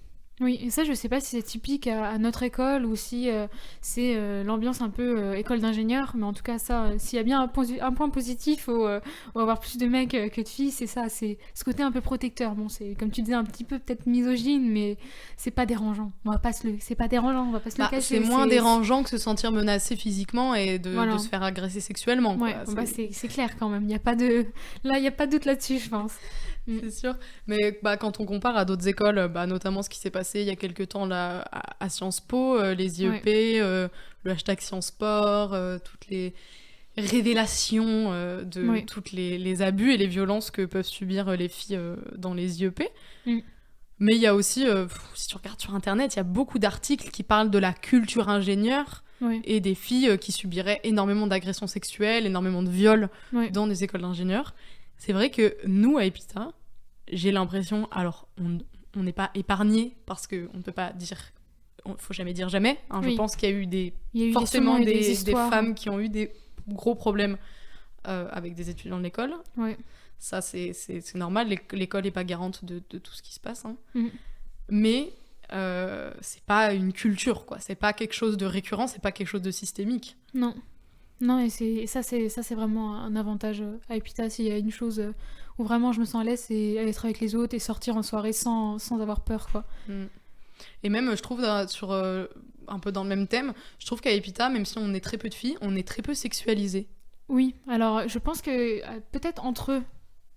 Oui, et ça, je sais pas si c'est typique à notre école ou si c'est l'ambiance un peu école d'ingénieur, mais en tout cas, ça, s'il y a bien un point positif au avoir plus de mecs que de filles, c'est ça, c'est ce côté un peu protecteur. Bon, c'est comme tu disais, un petit peu peut-être misogyne, mais c'est pas dérangeant. C'est pas dérangeant, on va pas se le cacher. C'est moins dérangeant que se sentir menacé physiquement et Voilà. de se faire agresser sexuellement. Quoi. Ouais, c'est clair quand même. Il y a pas de doute là-dessus, je pense. C'est sûr. Mais quand on compare à d'autres écoles, notamment ce qui s'est passé il y a quelques temps là, à Sciences Po, les IEP, le hashtag Sciences Po, toutes les révélations de toutes les abus et les violences que peuvent subir les filles dans les IEP. Mais il y a aussi, si tu regardes sur Internet, il y a beaucoup d'articles qui parlent de la culture ingénieure et des filles qui subiraient énormément d'agressions sexuelles, énormément de viols dans des écoles d'ingénieurs. C'est vrai que nous, à Epita, j'ai l'impression... Alors, on n'est pas épargnés parce qu'on ne peut pas dire... Il faut jamais dire jamais. Hein, je pense qu'il y a eu forcément des femmes qui ont eu des gros problèmes avec des étudiants de l'école. Ça, c'est normal. L'école n'est pas garante de tout ce qui se passe. Hein. Mais c'est pas une culture, quoi. C'est pas quelque chose de récurrent, c'est pas quelque chose de systémique. Non, et ça c'est vraiment un avantage à Epita. S'il y a une chose où vraiment je me sens à l'aise, c'est être avec les autres et sortir en soirée sans avoir peur, quoi. Et même, je trouve, un peu dans le même thème, je trouve qu'à Epita, même si on est très peu de filles, on est très peu sexualisées. Oui, alors je pense que peut-être entre eux,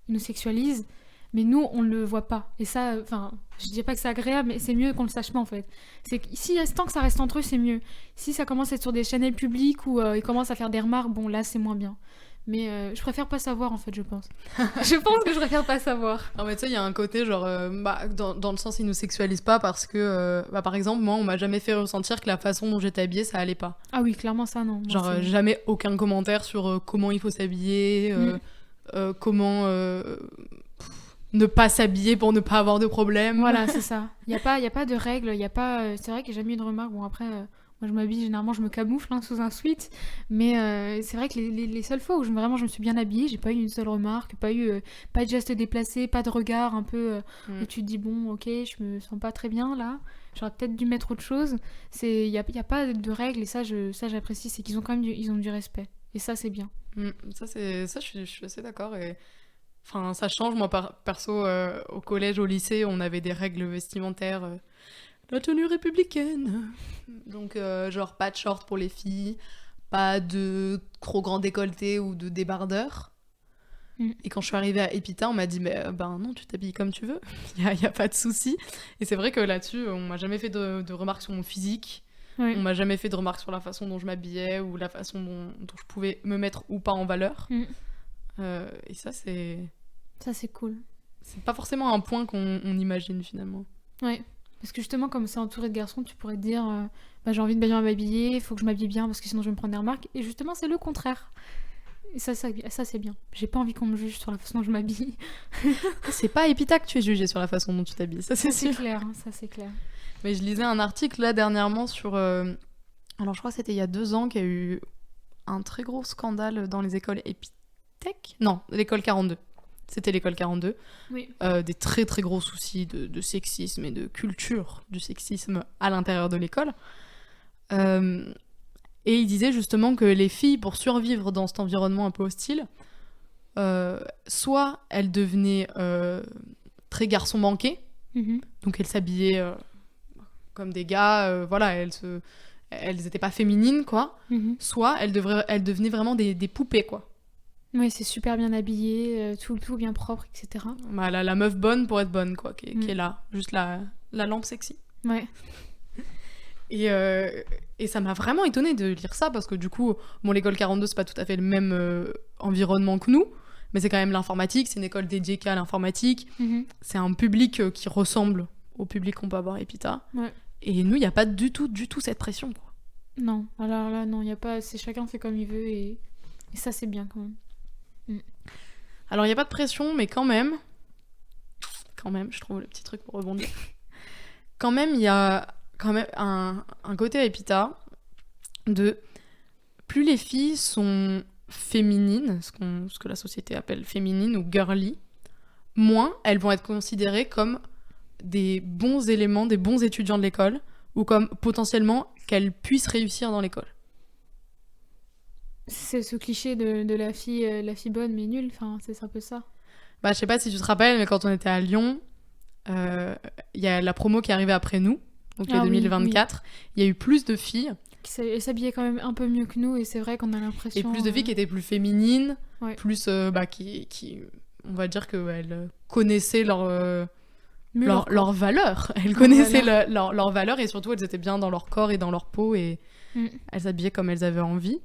ils nous sexualisent, mais nous, on le voit pas. Et ça, enfin, je dis pas que c'est agréable, mais c'est mieux qu'on le sache pas, en fait. C'est que si, tant que ça reste entre eux, c'est mieux. Si ça commence à être sur des channels publics où ils commencent à faire des remarques, bon, là, c'est moins bien. Mais je préfère pas savoir, en fait, je pense. Je pense que je préfère pas savoir. Non, mais tu sais, il y a un côté, genre, dans le sens, ils nous sexualisent pas parce que, par exemple, moi, on m'a jamais fait ressentir que la façon dont j'étais habillée, ça allait pas. Ah oui, clairement, ça, non. Moi, genre, jamais aucun commentaire sur comment il faut s'habiller, comment ne pas s'habiller pour ne pas avoir de problème. Voilà, c'est ça. Il y a pas de règles, c'est vrai que j'ai jamais eu de remarques. Bon, après, moi je m'habille, généralement je me camoufle sous un sweat, mais c'est vrai que les seules fois où je me suis bien habillée, j'ai pas eu une seule remarque, pas de geste déplacé, pas de regard un peu où tu te dis bon, ok, je me sens pas très bien là, j'aurais peut-être dû mettre autre chose. Il y a pas de règles, et ça j'apprécie, c'est qu'ils ont quand même ils ont du respect, et ça c'est bien. Ça je suis assez d'accord. Et enfin, ça change. Moi, perso, au collège, au lycée, on avait des règles vestimentaires. La tenue républicaine. Donc, genre, pas de short pour les filles, pas de trop grand décolleté ou de débardeur. Et quand je suis arrivée à Epita, on m'a dit, mais non, tu t'habilles comme tu veux. Il y a pas de souci. Et c'est vrai que là-dessus, on m'a jamais fait de remarques sur mon physique. On m'a jamais fait de remarques sur la façon dont je m'habillais ou la façon dont je pouvais me mettre ou pas en valeur. Et ça, c'est... Ça, c'est cool. C'est pas forcément un point qu'on imagine, finalement. Ouais. Parce que justement, comme c'est entouré de garçons, tu pourrais te dire j'ai envie de bien m'habiller, il faut que je m'habille bien parce que sinon je vais me prendre des remarques. Et justement, c'est le contraire. Et ça c'est bien. J'ai pas envie qu'on me juge sur la façon dont je m'habille. C'est pas à Epita que tu es jugée sur la façon dont tu t'habilles, ça c'est sûr. Clair, ça c'est clair. Mais je lisais un article là dernièrement sur... Alors je crois que c'était il y a 2 ans qu'il y a eu un très gros scandale dans les écoles Epitech. Non, l'école 42. C'était l'école 42. Oui. Des très très gros soucis de sexisme et de culture du sexisme à l'intérieur de l'école. Et il disait justement que les filles, pour survivre dans cet environnement un peu hostile, soit elles devenaient très garçons manqués, donc elles s'habillaient comme des gars, voilà, elles étaient pas féminines, quoi. Soit elles devenaient vraiment des poupées, quoi. Oui, c'est super bien habillé, tout bien propre, etc. Bah, la meuf bonne pour être bonne, quoi, qui est là. Juste la lampe sexy. Ouais. Et ça m'a vraiment étonnée de lire ça, parce que du coup, bon, l'école 42, c'est pas tout à fait le même environnement que nous, mais c'est quand même l'informatique, c'est une école dédiée qu'à l'informatique. C'est un public qui ressemble au public qu'on peut avoir à Epita. Ouais. Et nous, il n'y a pas du tout cette pression, quoi. Non, alors là, non, il n'y a pas... Chacun fait comme il veut, et ça, c'est bien, quand même. Alors il n'y a pas de pression, mais quand même, je trouve le petit truc pour rebondir. Quand même, il y a quand même un côté à Epita de plus les filles sont féminines, ce que la société appelle féminine ou girly, moins elles vont être considérées comme des bons éléments, des bons étudiants de l'école, ou comme potentiellement qu'elles puissent réussir dans l'école. C'est ce cliché de la fille bonne mais nulle, enfin, c'est un peu ça. Bah, je sais pas si tu te rappelles, mais quand on était à Lyon, il y a la promo qui est arrivée après nous, donc les 2024. Il y a eu plus de filles. Elles s'habillaient quand même un peu mieux que nous, et c'est vrai qu'on a l'impression... Et plus de filles qui étaient plus féminines, ouais. plus qui, on va dire qu'elles connaissaient leur valeur. Elles connaissaient leur valeur, et surtout elles étaient bien dans leur corps et dans leur peau, et elles s'habillaient comme elles avaient envie.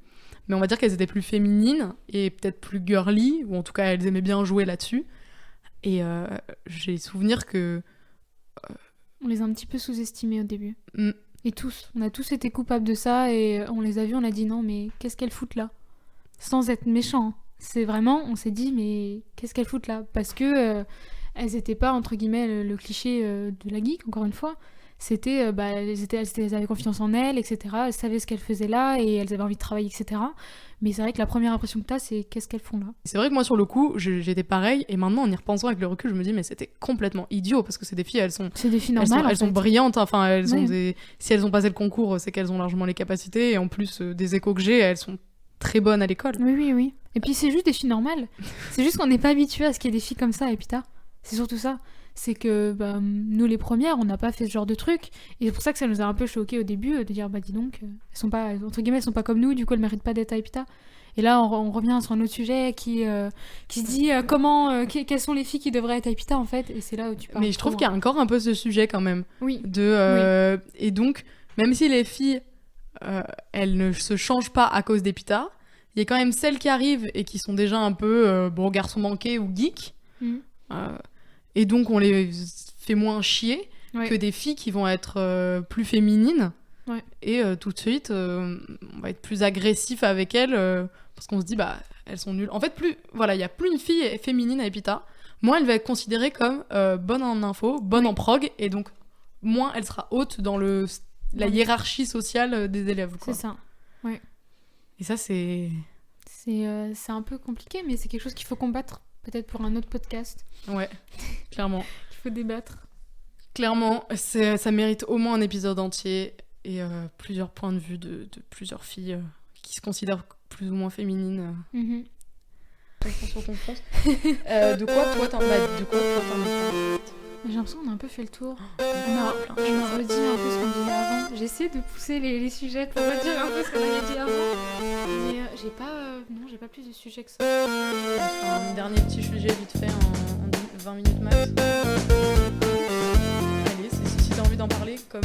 Mais on va dire qu'elles étaient plus féminines et peut-être plus girly, ou en tout cas elles aimaient bien jouer là-dessus. Et j'ai souvenir que... On les a un petit peu sous-estimées au début. Et tous. On a tous été coupables de ça, et on les a vus, on a dit non, mais qu'est-ce qu'elles foutent là ? Sans être méchants. C'est vraiment, on s'est dit, mais qu'est-ce qu'elles foutent là ? Parce que elles étaient pas, entre guillemets, le cliché de la geek, encore une fois. C'était, elles avaient confiance en elles, etc. Elles savaient ce qu'elles faisaient là, et elles avaient envie de travailler, etc. Mais c'est vrai que la première impression que t'as, c'est qu'est-ce qu'elles font là ? C'est vrai que moi, sur le coup, j'étais pareil, et maintenant, en y repensant avec le recul, je me dis, mais c'était complètement idiot, parce que c'est des filles, c'est des filles normales, elles sont brillantes, enfin, elles ont si elles ont passé le concours, c'est qu'elles ont largement les capacités, et en plus, des échos que j'ai, elles sont très bonnes à l'école. Oui. Et puis, c'est juste des filles normales. C'est juste qu'on n'est pas habitué à ce qu'il y ait des filles comme ça, et putain, c'est surtout ça. C'est que nous les premières, on n'a pas fait ce genre de truc, et c'est pour ça que ça nous a un peu choqué au début de dire dis donc, elles sont pas, entre guillemets, elles sont pas comme nous, du coup elles méritent pas d'être à Epita. Et là on revient sur un autre sujet qui se dit quelles sont les filles qui devraient être à Epita en fait, et c'est là où tu parles. Mais je trouve qu'il y a encore un peu ce sujet quand même. Oui. Et donc même si les filles elles ne se changent pas à cause d'Epita, il y a quand même celles qui arrivent et qui sont déjà un peu garçons manqués ou geeks. Et donc, on les fait moins chier que des filles qui vont être plus féminines. Ouais. Et tout de suite, on va être plus agressif avec elles parce qu'on se dit, elles sont nulles. En fait, il n'y a plus une fille féminine à Epita. Moins, elle va être considérée comme bonne en info, bonne en prog. Et donc, moins, elle sera haute dans la hiérarchie sociale des élèves. Quoi. C'est ça. Ouais. Et ça, c'est un peu compliqué, mais c'est quelque chose qu'il faut combattre. Peut-être pour un autre podcast. Ouais, clairement. Il faut débattre. Clairement, ça mérite au moins un épisode entier et plusieurs points de vue de plusieurs filles qui se considèrent plus ou moins féminines. Sur ton France. De quoi toi t'en es? J'ai l'impression qu'on a un peu fait le tour. On a redit un peu ce qu'on disait avant. J'essaie de pousser les sujets pour redire un peu ce qu'on avait dit avant. Mais j'ai pas plus de sujets que ça. Un dernier petit sujet vite fait en 20 minutes max. Allez, si t'as envie d'en parler, comme